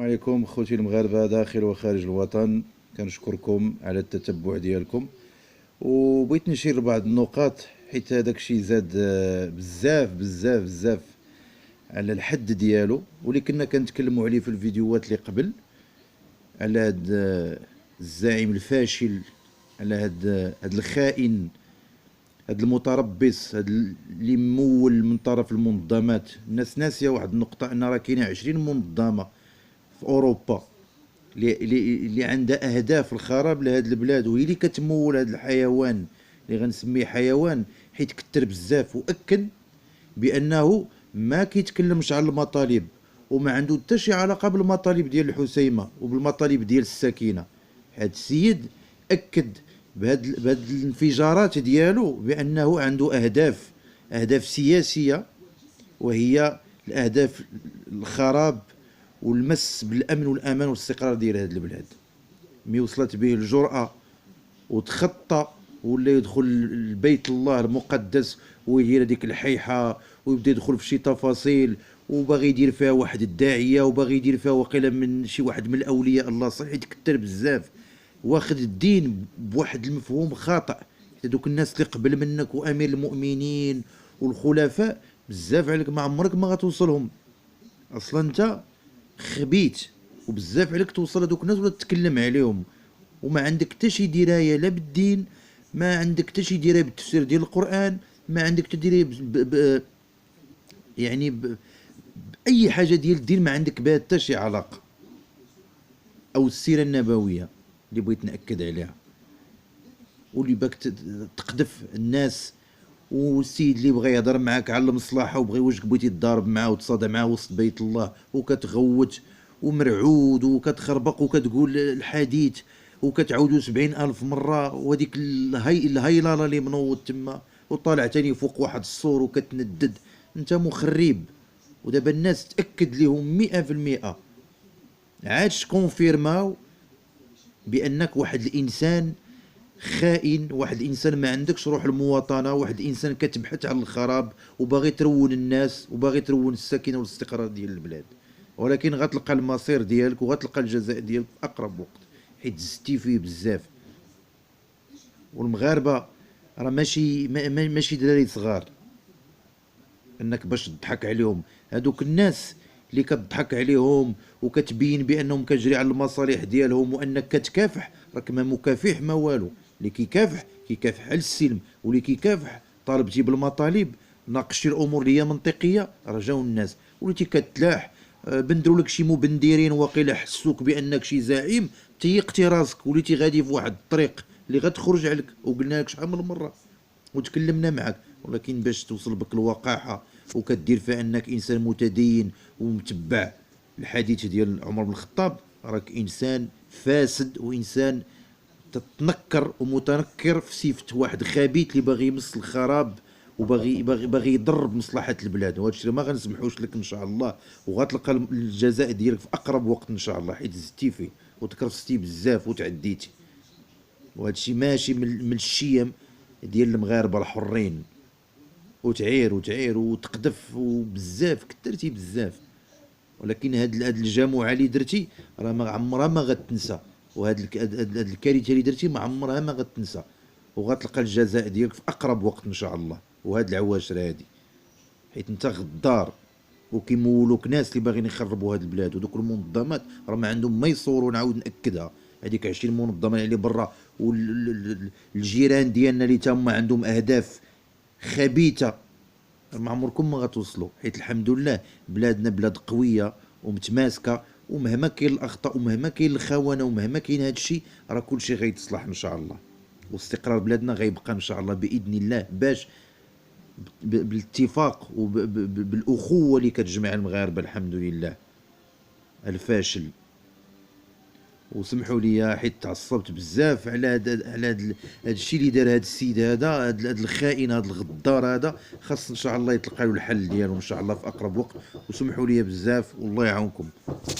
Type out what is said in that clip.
عليكم خوتي المغاربه داخل وخارج الوطن. كنشكركم على التتبع ديالكم، وبغيت نشير بعض النقاط حيت هذاك الشيء زاد بزاف بزاف بزاف على الحد ديالو، واللي كنا كنتكلموا عليه في الفيديوهات اللي قبل، على هاد الزعيم الفاشل، على هاد الخائن، هاد المتربص، هاد اللي ممول من طرف المنظمات. الناس ناسيه واحد النقطه، ان راه كاينه 20 منظمه في اوروبا اللي عندها اهداف الخراب لهاد البلاد، وهي اللي كتمول هاد الحيوان اللي غنسميه حيوان حيت كتر بزاف، واكد بانه ما كيتكلمش على المطالب وما عنده حتى شي علاقه بالمطالب ديال الحسيمه وبالمطالب ديال السكينه. هاد السيد اكد بهاد الانفجارات ديالو بانه عنده اهداف سياسيه، وهي الاهداف الخراب والمس بالامن والامان والاستقرار ديال هذه البلاد. مي وصلت به الجرأة وتخطى ولا يدخل البيت الله المقدس ويدير هذيك الحيحة ويبدا يدخل في شي تفاصيل، وباغي يدير فيها واحد الداعية، وباغي يدير فيها وقيلا من شي واحد من الاولياء الله صحيح يتكتر بزاف، واخد الدين بواحد المفهوم خاطئ. هذوك الناس اللي قبل منك وامير المؤمنين والخلفاء بزاف عليك ما عمرك ما غتوصلهم، اصلا انت خبيت، وبزاف عليك توصل هذوك الناس ولا تتكلم عليهم، وما عندك حتى شي درايه لا بالدين، ما عندك حتى شي درايه بالتفسير ديال القران، ما عندك حتى درايه يعني باي حاجه ديال الدين ما عندك بها حتى شي علاقه، او السيره النبويه اللي بغيت ناكد عليها، واللي باك تقذف الناس. والسيد اللي بغى يهضر معاك على المصلحه وبغى واش بغيتي تضارب معاه وتصادع معاه وسط بيت الله، وكتغوت ومرعود وكتخربق وكتقول الحديث وكتعاودو 70,000 مرة، وهذيك الهيلاله اللي منوض تما وطالع تاني فوق واحد السور وكتندد، انت مخرب. ودابا الناس تأكد لهم 100% عادش كونفيرماو بأنك واحد الإنسان خائن، واحد الانسان ما عندكش روح المواطنه، واحد الانسان كتبحث على الخراب وباغي ترون الناس وباغي ترون السكينه والاستقرار ديال البلاد. ولكن غتلقى المصير ديالك وغتلقى الجزاء ديالك في اقرب وقت، حيت زدتي فيه بزاف. والمغاربه راه ماشي دراري صغار انك باش تضحك عليهم. هادوك الناس اللي كتضحك عليهم وكتبين بانهم كتجري على المصالح ديالهم وانك كتكافح، راك ما مكافح ما والو. اللي كيكافح على السلم، واللي كيكافح طالبتي بالمطالب، ناقشتي الامور اللي هي منطقيه، رجاو الناس. وليتي كتلاح بندروا لك شي مبندرين واقيلا حسوك بانك شي زعيم، تيقتي راسك، وليتي غادي في واحد الطريق اللي غتخرج عليك، وقلنا لك شحال من مره وتكلمنا معك. ولكن باش توصل بك الوقاحه وكدير فيها انك انسان متدين ومتبع الحديث ديال عمر بن الخطاب، راك انسان فاسد وانسان تتنكر ومتنكر في صفه واحد خبيث اللي باغي يمس الخراب وباغي يضر بمصلحه البلاد. وهذا الشيء ما غنسمحوش لك ان شاء الله، وغتلقى الجزاء ديالك في اقرب وقت ان شاء الله، حيت زدتي فيه وتكرفستي بزاف وتعديتي. وهذا الشيء ماشي من الشيم ديال المغاربه الحرين، وتعير وتقذف وبزاف كثرتي بزاف. ولكن هاد الجماعه اللي درتي راه ما عمرها ما غتنسى، هاد الكارثه اللي درتي ما عمرها ما غتنسى، وغتلقى الجزاء ديالك في اقرب وقت ان شاء الله. وهاد العواشر هادي حيت انت غدار، وكيمولوك ناس اللي باغيين يخربوا هاد البلاد، ودوك المنظمات راه ما عندهم ما يصوروا. نعاود ناكدها، هذيك 20 منظمه اللي برا والجيران ديالنا اللي تما عندهم اهداف خبيثه، ما عمركم ما غتوصلوا. حيت الحمد لله بلادنا بلاد قويه ومتماسكه، ومهما كاين الاخطاء ومهما كاين الخونه ومهما كاين هذا الشيء، راه كل شيء غيتصلح ان شاء الله. واستقرار بلادنا غيبقى ان شاء الله باذن الله، باش بالاتفاق وبالاخوه اللي كتجمع المغاربه الحمد لله الفاشل. وسمحوا لي حيت تعصبت بزاف على هذا الشيء اللي دار هذا السيد هذا الخائن هذا الغدار هذا. خاص ان شاء الله يتلقى له الحل ديالو ان شاء الله في اقرب وقت. وسمحوا لي بزاف والله يعاونكم.